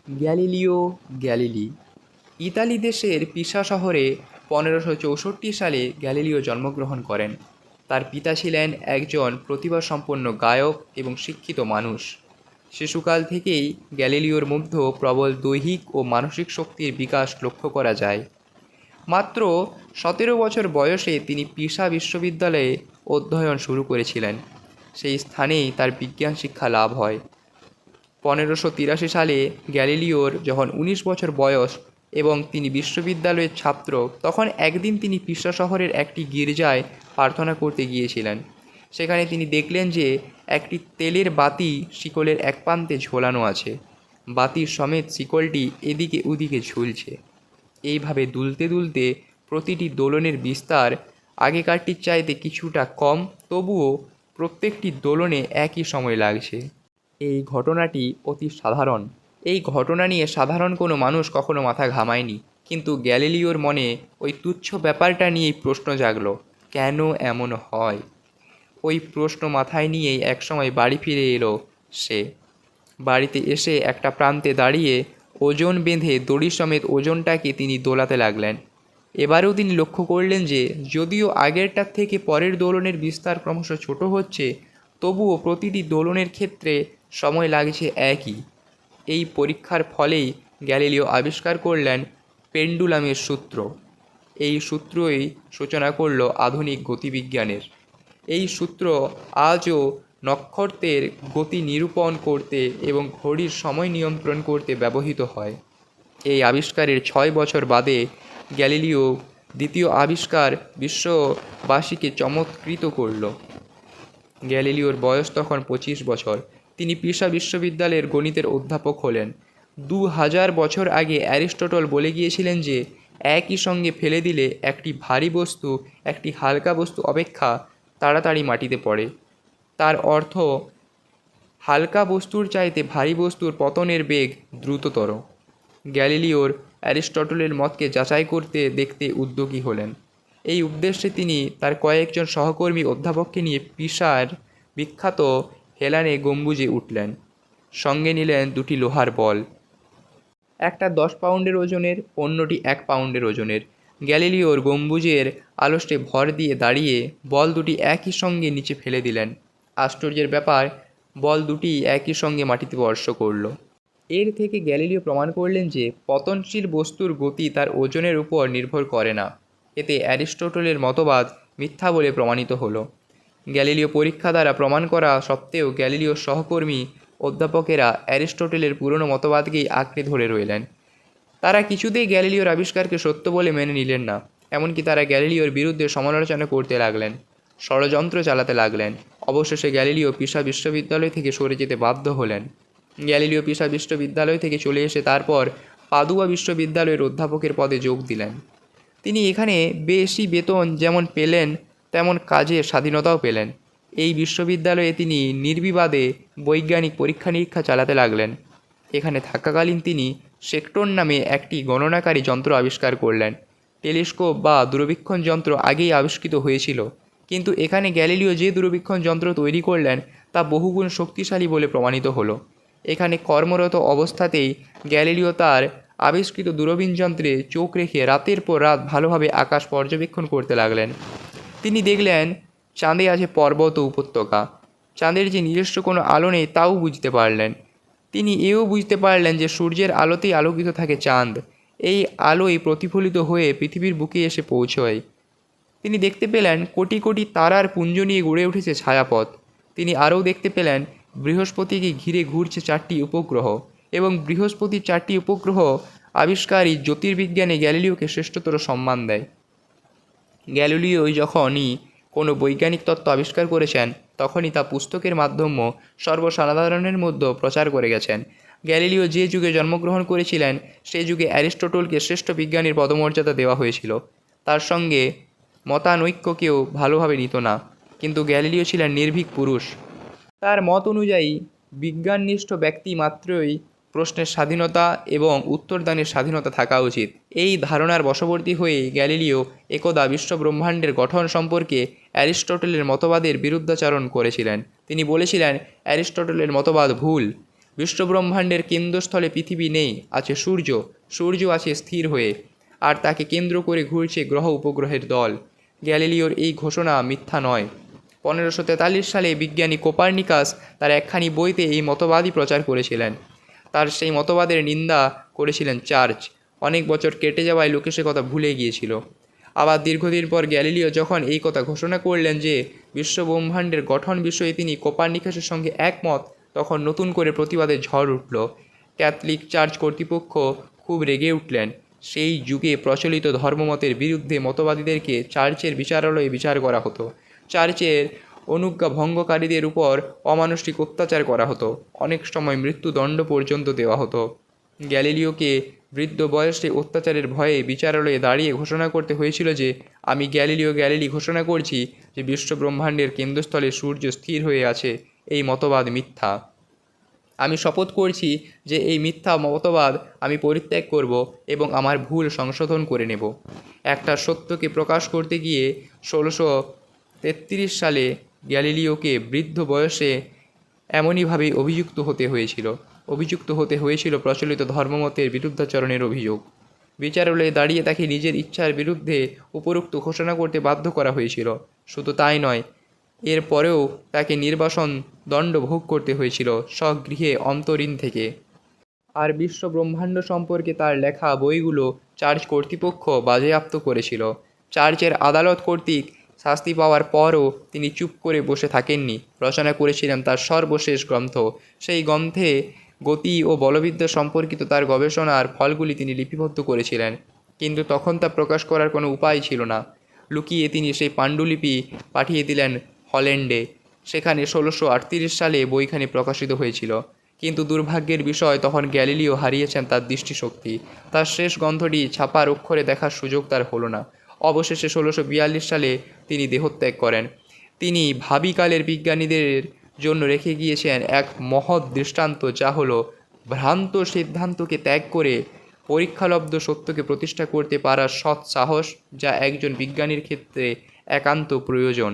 Galileo Galilei. Italy দেশের পিসা শহরে 1564 সালে গ্যালিলিও জন্মগ্রহণ করেন। তার পিতা ছিলেন একজন প্রতিভাসম্পন্ন গায়ক এবং শিক্ষিত মানুষ। শিশুকাল থেকেই গ্যালিলিওর মধ্যে প্রবল দৈহিক ও মানসিক শক্তির বিকাশ লক্ষ্য করা যায়। মাত্র 17 বছর বয়সে তিনি পিসা বিশ্ববিদ্যালয়ে অধ্যয়ন শুরু করেছিলেন। সেই স্থানেই তার বিজ্ঞান শিক্ষা লাভ হয়। 1583 সালে গ্যালিলিওর যখন 19 বছর বয়স এবং তিনি বিশ্ববিদ্যালয়ের ছাত্র, তখন একদিন তিনি পিসা শহরের একটি গির্জায় প্রার্থনা করতে গিয়েছিলেন। সেখানে তিনি দেখলেন যে একটি তেলের বাতি শিকলের এক প্রান্তে ঝোলানো আছে। বাতির সমেত শিকলটি এদিকে ওদিকে ঝুলছে। এইভাবে দুলতে দুলতে প্রতিটি দোলনের বিস্তার আগেকারটির চাইতে কিছুটা কম, তবুও প্রত্যেকটি দোলনে একই সময় লাগছে। এই ঘটনাটি অতি সাধারণ। এই ঘটনা নিয়ে সাধারণ কোনো মানুষ কখনো মাথা ঘামায়নি, কিন্তু গ্যালিলিওর মনে ওই তুচ্ছ ব্যাপারটা নিয়েই প্রশ্ন জাগলো, কেন এমন হয়? ওই প্রশ্ন মাথায় নিয়েই একসময় বাড়ি ফিরে এলো সে। বাড়িতে এসে একটা প্রান্তে দাঁড়িয়ে ওজন বেঁধে দড়ি সমেত ওজনটাকে তিনি দোলাতে লাগলেন। এবারেও তিনি লক্ষ্য করলেন যে যদিও আগেরটার থেকে পরের দোলনের বিস্তার ক্রমশ ছোট হচ্ছে, তবুও প্রতিটি দোলনের ক্ষেত্রে সময় লাগছে একই। এই পরীক্ষার ফলেই গ্যালিলিও আবিষ্কার করলেন পেন্ডুলামের সূত্র। এই সূত্রই সূচনা করল আধুনিক গতিবিজ্ঞানের। এই সূত্র আজও নক্ষত্রের গতি নিরূপণ করতে এবং ঘড়ির সময় নিয়ন্ত্রণ করতে ব্যবহৃত হয়। এই আবিষ্কারের 6 বছর বাদে গ্যালিলিও দ্বিতীয় আবিষ্কার বিশ্ববাসীকে চমৎকৃত করল। গ্যালিলিওর বয়স তখন 25 বছর। তিনি পিসা বিশ্ববিদ্যালয়ের গণিতের অধ্যাপক হলেন। 2000 বছর আগে অ্যারিস্টটল বলে গিয়েছিলেন যে একই সঙ্গে ফেলে দিলে একটি ভারী বস্তু একটি হালকা বস্তু অপেক্ষা তাড়াতাড়ি মাটিতে পড়ে। তার অর্থ হালকা বস্তুর চাইতে ভারী বস্তুর পতনের বেগ দ্রুততর। গ্যালিলিওর অ্যারিস্টটলের মতকে যাচাই করতে দেখতে উদ্যোগী হলেন। এই উদ্দেশ্যে তিনি তার কয়েকজন সহকর্মী অধ্যাপককে নিয়ে পিসার বিখ্যাত হেলানে গম্বুজে উঠলেন। সঙ্গে নিলেন দুটি লোহার বল, একটা 10 পাউন্ডের ওজনের, অন্যটি 1 পাউন্ডের ওজনের। গ্যালিলিওর গম্বুজের আলস্টে ভর দিয়ে দাঁড়িয়ে বল দুটি একই সঙ্গে নিচে ফেলে দিলেন। আশ্চর্যের ব্যাপার, বল দুটি একই সঙ্গে মাটিতে স্পর্শ করল। এর থেকে গ্যালিলিও প্রমাণ করলেন যে পতনশীল বস্তুর গতি তার ওজনের উপর নির্ভর করে না। এতে অ্যারিস্টটলের মতবাদ মিথ্যা বলে প্রমাণিত হলো। গ্যালিলিও পরীক্ষা দ্বারা প্রমাণ করা সত্ত্বেও গ্যালিলিওর সহকর্মী অধ্যাপকেরা অ্যারিস্টটলের পুরনো মতবাদকেই আঁকড়ে ধরে রইলেন। তারা কিছুতেই গ্যালিলিওর আবিষ্কারকে সত্য বলে মেনে নিলেন না। এমনকি তারা গ্যালিলিওর বিরুদ্ধে সমালোচনা করতে লাগলেন, ষড়যন্ত্র চালাতে লাগলেন। অবশেষে গ্যালিলিও পিসা বিশ্ববিদ্যালয় থেকে সরে যেতে বাধ্য হলেন। গ্যালিলিও পিসা বিশ্ববিদ্যালয় থেকে চলে এসে তারপর পাদুয়া বিশ্ববিদ্যালয়ের অধ্যাপকের পদে যোগ দিলেন। তিনি এখানে বেশি বেতন যেমন পেলেন, তেমন কাজের স্বাধীনতাও পেলেন। এই বিশ্ববিদ্যালয়ে তিনি নির্বিবাদে বৈজ্ঞানিক পরীক্ষা নিরীক্ষা চালাতে লাগলেন। এখানে থাকাকালীন তিনি সেক্টর নামে একটি গণনাকারী যন্ত্র আবিষ্কার করলেন। টেলিস্কোপ বা দূরবীক্ষণ যন্ত্র আগেই আবিষ্কৃত হয়েছিল, কিন্তু এখানে গ্যালিলিও যে দূরবীক্ষণ যন্ত্র তৈরি করলেন তা বহুগুণ শক্তিশালী বলে প্রমাণিত হলো। এখানে কর্মরত অবস্থাতেই গ্যালিলিও তার আবিষ্কৃত দূরবীন যন্ত্রে চোখ রেখে রাতের পর রাত ভালোভাবে আকাশ পর্যবেক্ষণ করতে লাগলেন। তিনি দেখলেন চাঁদে আছে পর্বত ও উপত্যকা। চাঁদের যে নিজস্ব কোনো আলো নেই তাও বুঝতে পারলেন। তিনি এও বুঝতে পারলেন যে সূর্যের আলোতেই আলোকিত থাকে চাঁদ। এই আলোই প্রতিফলিত হয়ে পৃথিবীর বুকে এসে পৌঁছয়। তিনি দেখতে পেলেন কোটি কোটি তারার পুঞ্জ নিয়ে গড়ে উঠেছে ছায়াপথ। তিনি আরও দেখতে পেলেন বৃহস্পতিকে ঘিরে ঘুরছে 4টি উপগ্রহ, এবং বৃহস্পতির 4টি উপগ্রহ আবিষ্কারী জ্যোতির্বিজ্ঞানে গ্যালিলিওকে শ্রেষ্ঠতর সম্মান দেয়। গ্যালিলিও যখনই কোনো বৈজ্ঞানিক তত্ত্ব আবিষ্কার করেছেন, তখনই তা পুস্তকের মাধ্যমে সর্বসাধারণের মধ্যে প্রচার করে গেছেন। গ্যালিলিও যে যুগে জন্মগ্রহণ করেছিলেন, সেই যুগে অ্যারিস্টটলকে শ্রেষ্ঠ বিজ্ঞানীর পদমর্যাদা দেওয়া হয়েছিল। তার সঙ্গে মতানৈক্য কেউ ভালোভাবে নিত না, কিন্তু গ্যালিলিও ছিলেন নির্ভীক পুরুষ। তার মত অনুযায়ী বিজ্ঞাননিষ্ঠ ব্যক্তি মাত্রই প্রশ্নের স্বাধীনতা এবং উত্তরদানের স্বাধীনতা থাকা উচিত। এই ধারণার বশবর্তী হয়ে গ্যালিলিও একদা বিশ্বব্রহ্মাণ্ডের গঠন সম্পর্কে অ্যারিস্টটলের মতবাদের বিরুদ্ধাচরণ করেছিলেন। তিনি বলেছিলেন অ্যারিস্টটলের মতবাদ ভুল। বিশ্বব্রহ্মাণ্ডের কেন্দ্রস্থলে পৃথিবী নেই, আছে সূর্য, সূর্য আছে স্থির হয়ে, আর তাকে কেন্দ্র করে ঘুরছে গ্রহ উপগ্রহের দল। গ্যালিলিওর এই ঘোষণা মিথ্যা নয়। 1543 সালে বিজ্ঞানী কোপার্নিকাস তার একখানি বইতে এই মতবাদই প্রচার করেছিলেন। তার সেই মতবাদের নিন্দা করেছিলেন চার্চ। অনেক বছর কেটে যাওয়ায় লোকে সে কথা ভুলে গিয়েছিল। আবার দীর্ঘদিন পর গ্যালিলিও যখন এই কথা ঘোষণা করলেন যে বিশ্বব্রহ্মাণ্ডের গঠন বিষয়ে তিনি কোপার্নিকাসের সঙ্গে একমত, তখন নতুন করে প্রতিবাদের ঝড় উঠল। ক্যাথলিক চার্চ কর্তৃপক্ষ খুব রেগে উঠলেন। সেই যুগে প্রচলিত ধর্মমতের বিরুদ্ধে মতবাদীদেরকে চার্চের বিচারালয়ে বিচার করা হতো। চার্চের অনুজ্ঞা ভঙ্গকারীদের উপর অমানুষিক অত্যাচার করা হতো, অনেক সময় মৃত্যুদণ্ড পর্যন্ত দেওয়া হতো। গ্যালিলিওকে বৃদ্ধ বয়সে অত্যাচারের ভয়ে বিচারালয়ে দাঁড়িয়ে ঘোষণা করতে হয়েছিল যে আমি গ্যালিলি ঘোষণা করছি যে বিশ্বব্রহ্মাণ্ডের কেন্দ্রস্থলে সূর্য স্থির হয়ে আছে, এই মতবাদ মিথ্যা। আমি শপথ করছি যে এই মিথ্যা মতবাদ আমি পরিত্যাগ করব এবং আমার ভুল সংশোধন করে নেব। একটা সত্যকে প্রকাশ করতে গিয়ে 1633 সালে গ্যালিলিওকে বৃদ্ধ বয়সে এমনইভাবে অভিযুক্ত হতে হয়েছিল প্রচলিত ধর্মমতের বিরুদ্ধাচরণের অভিযোগ। বিচারালয়ে দাঁড়িয়ে তাকে নিজের ইচ্ছার বিরুদ্ধে উপরোক্ত ঘোষণা করতে বাধ্য করা হয়েছিল। শুধু তাই নয়, এর পরেও তাকে নির্বাসন দণ্ড ভোগ করতে হয়েছিল স্বগৃহে অন্তরীণ থেকে। আর বিশ্ব ব্রহ্মাণ্ড সম্পর্কে তার লেখা বইগুলো চার্চ কর্তৃপক্ষ বাজেয়াপ্ত করেছিল। চার্চের আদালত কর্তৃক শাস্তি পাওয়ার পরও তিনি চুপ করে বসে থাকেননি, রচনা করেছিলেন তার সর্বশেষ গ্রন্থ। সেই গ্রন্থে গতি ও বলবিদ্যা সম্পর্কিত তার গবেষণার ফলগুলি তিনি লিপিবদ্ধ করেছিলেন, কিন্তু তখন তা প্রকাশ করার কোনো উপায় ছিল না। লুকিয়ে তিনি সেই পাণ্ডুলিপি পাঠিয়ে দিলেন হল্যান্ডে। সেখানে 1638 সালে বইখানি প্রকাশিত হয়েছিল। কিন্তু দুর্ভাগ্যের বিষয়, তখন গ্যালিলিও হারিয়েছেন তার দৃষ্টিশক্তি। তার শেষ গ্রন্থটি ছাপার অক্ষরে দেখার সুযোগ তার হলো না। অবশেষে 1642 সালে তিনি দেহত্যাগ করেন। তিনি ভাবিকালের বিজ্ঞানীদের জন্য রেখে গিয়েছেন এক মহৎ দৃষ্টান্ত, যা হলো ভ্রান্ত সিদ্ধান্তকে ত্যাগ করে পরীক্ষালব্ধ সত্যকে প্রতিষ্ঠা করতে পারার সৎ সাহস, যা একজন বিজ্ঞানীর ক্ষেত্রে একান্ত প্রয়োজন।